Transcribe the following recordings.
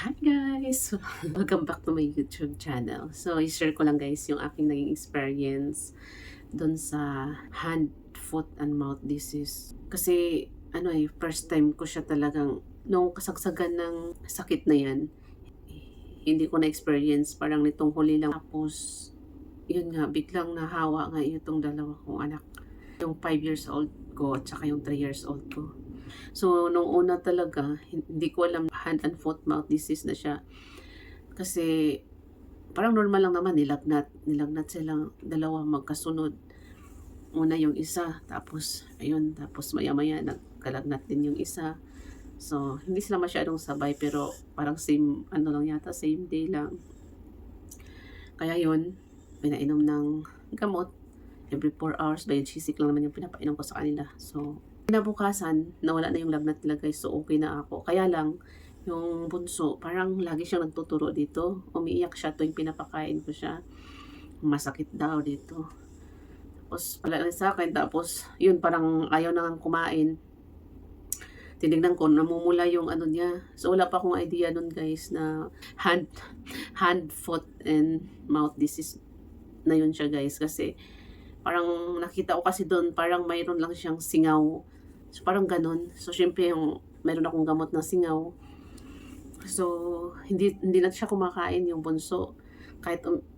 Hi guys! Welcome back to my YouTube channel. So, i-share ko lang guys yung aking naging experience dun sa hand, foot, and mouth disease. Kasi, first time ko siya talagang, nung kasagsagan ng sakit na yan, hindi ko na-experience. Parang nitong huli lang. Tapos, yun nga, biglang nahawa nga itong dalawa kong anak. Yung 5 years old ko at saka yung 3 years old ko. So, nung una talaga, hindi ko alam hand and foot mouth disease na siya. Kasi, parang normal lang naman, nilagnat silang dalawa magkasunod. Una yung isa, tapos, ayun, tapos maya-maya nagkalagnat din yung isa. So, hindi sila masyadong sabay, pero parang same, lang yata, same day lang. Kaya yun, pinainom ng gamot. Every 4 hours, biogesic lang naman yung pinapainom ko sa kanila. So, kinabukasan, nawala na yung lagnat nila guys. So, okay na ako. Kaya lang, yung bunso, parang lagi siyang nagtuturo dito. Umiiyak siya tuwing pinapakain ko siya. Masakit daw dito. Tapos, pala sa akin. Tapos, yun, parang ayaw na nga kumain. Tinignan ko, namumula yung niya. So, wala pa akong idea nun guys na hand, foot, and mouth disease na yun siya guys. Kasi, parang nakita ko kasi doon, parang mayroon lang siyang singaw. So, parang ganun. So, syempre, mayroon akong gamot na singaw. So, hindi na siya kumakain yung bunso.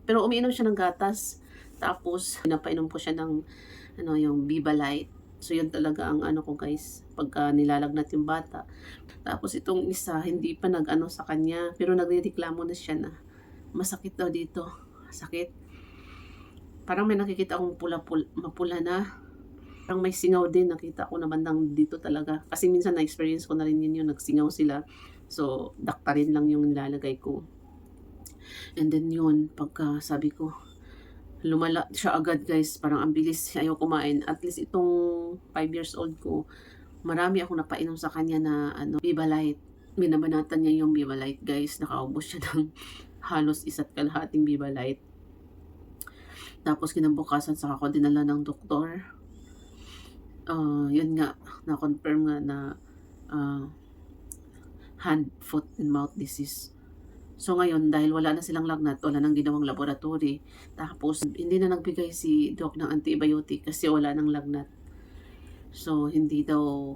Pero umiinom siya ng gatas. Tapos, pinapainom ko siya ng, yung Viva-Lite. So, yun talaga ang ko guys, pagka nilalagnat yung bata. Tapos, itong isa, hindi pa sa kanya. Pero nagrereklamo na siya na masakit daw dito. Sakit. Parang may nakikita akong mapula na. Parang may singaw din, nakita ko naman dito talaga. Kasi minsan na-experience ko na rin yun, nagsingaw sila. So, daktarin lang yung nilalagay ko. And then yun, pagka sabi ko, lumala siya agad guys, parang ang bilis, ayaw kumain. At least itong 5 years old ko, marami akong napainom sa kanya na Viva-Lite. Binabanatan niya yung Viva-Lite guys, nakaubos siya ng halos 1.5 Viva-Lite. Tapos kinabukasan saka ako dinala ng doktor. Yun nga, na-confirm nga na hand, foot, and mouth disease. So ngayon, dahil wala na silang lagnat, wala nang ginawang laboratory, tapos hindi na nagbigay si Doc ng antibiotic kasi wala nang lagnat. So hindi daw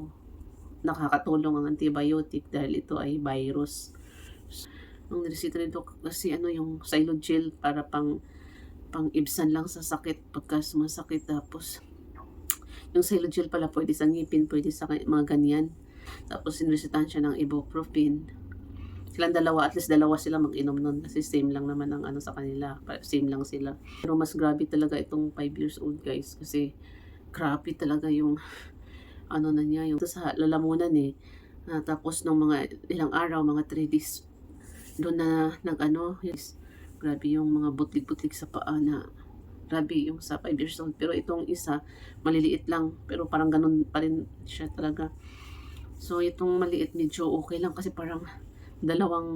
nakakatulong ang antibiotic dahil ito ay virus. Ang niresita ni Doc kasi yung Xylogel para pang-ibsan lang sa sakit pagka sumasakit. Tapos yung Xylogel pala pwede sa ngipin, pwede sa mga ganyan. Tapos sinresitahan siya ng ibuprofen. Silang dalawa, at least dalawa sila mag-inom nun kasi same lang naman ang sa kanila. Same lang sila. Pero mas grabe talaga itong 5 years old guys kasi grabe talaga yung na niya, yung sa lalamunan tapos nung mga ilang araw, mga 3 days, doon na yes, grabe yung mga butlig-butlig sa paa na grabe yung sa 5 years old. Pero itong isa, maliliit lang. Pero parang ganun pa rin siya talaga. So, itong maliit medyo okay lang kasi parang 2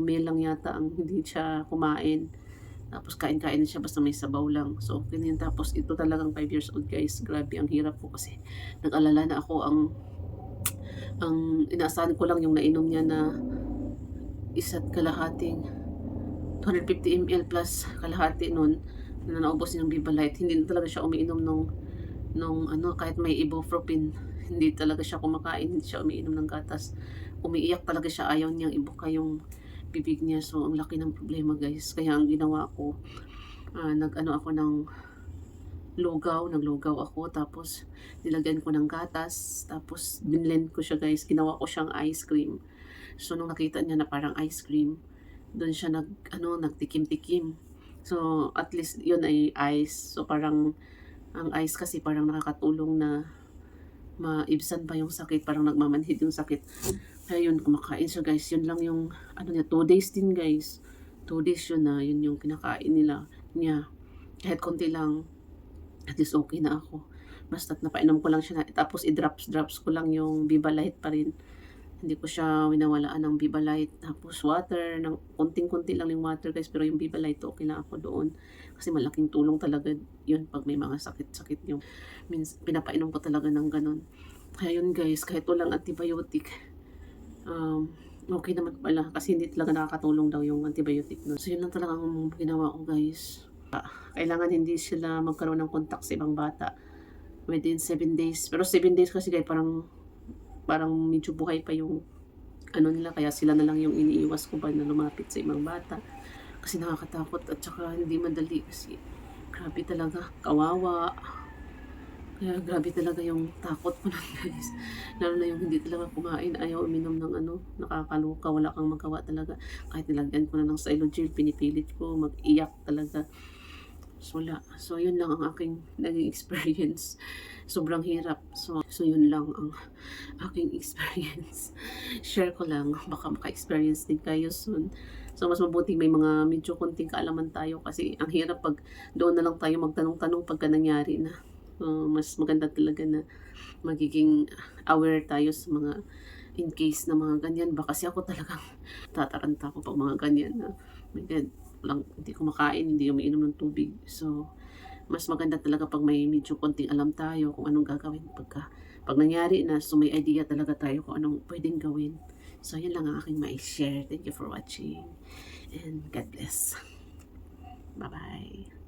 meal lang yata ang hindi siya kumain. Tapos kain-kain siya basta may sabaw lang. So, okay na yun. Tapos ito talagang 5 years old guys. Grabe, ang hirap ko kasi nag-alala na ako. Ang inaasahan ko lang yung nainom niya na 1.5 250 ml plus kalahati nun na naubos niya ng Viva-Lite. Hindi na talaga siya umiinom nung kahit may ibuprofen, hindi talaga siya kumakain, hindi siya umiinom ng gatas. Umiiyak talaga siya, ayaw niyang ibuka yung bibig niya. So, ang laki ng problema guys. Kaya ang ginawa ko, ako ng naglugaw ako, tapos nilagyan ko ng gatas, tapos binlend ko siya guys, ginawa ko siyang ice cream. So, nung nakita niya na parang ice cream, doon siya nagtikim-tikim. So, at least yun ay ice. So, parang ang ice kasi parang nakakatulong na maibsan pa yung sakit, parang nagmamanhid yung sakit. Kaya yun, kumakain siya guys. Yun lang yung, 2 days din guys. 2 days yun yun yung kinakain niya. Kahit konti lang, at least okay na ako. Basta't napainom ko lang siya tapos i-drops ko lang yung Viva-Lite pa rin. Hindi ko siya winawalaan ng Viva-Lite. Tapos water, ng konting-konti lang yung water guys. Pero yung Viva-Lite, okay na ako doon. Kasi malaking tulong talaga yun pag may mga sakit-sakit yung pinapainom ko talaga ng ganun. Kaya yun guys, kahit walang antibiotic, okay naman pala kasi hindi talaga nakakatulong daw yung antibiotic nun. So yun lang talaga ang ginawa ko guys. Kailangan hindi sila magkaroon ng contact sa ibang bata within 7 days. Pero 7 days kasi guys parang medyo buhay pa yung ano nila, kaya sila na lang yung iniiwas ko ba na lumapit sa ibang bata. Kasi nakakatakot at saka hindi madali kasi grabe talaga, kawawa. Kaya grabe talaga yung takot ko nun guys. Lalo na yung hindi talaga kumain, ayaw uminom ng ano, nakakaluka, wala kang magawa talaga. Kahit nilagyan ko na ng Xylogel, pinipilit ko, mag-iyak talaga. So, wala. So, yun lang ang aking naging experience. Sobrang hirap. So yun lang ang aking experience. Share ko lang, baka maka-experience din kayo soon. So, mas mabuti may mga medyo konting kaalaman tayo kasi ang hirap pag doon na lang tayo magtanong-tanong pagka nangyari na. Mas maganda talaga na magiging aware tayo sa mga in case na mga ganyan ba kasi ako talagang tataranta ko pag mga ganyan na my God, lang, hindi kumakain, hindi umiinom ng tubig. So mas maganda talaga pag may medyo konting alam tayo kung anong gagawin pag nangyari na, so may idea talaga tayo kung anong pwedeng gawin. So yan lang ang aking mai-share. Thank you for watching and God bless. Bye bye.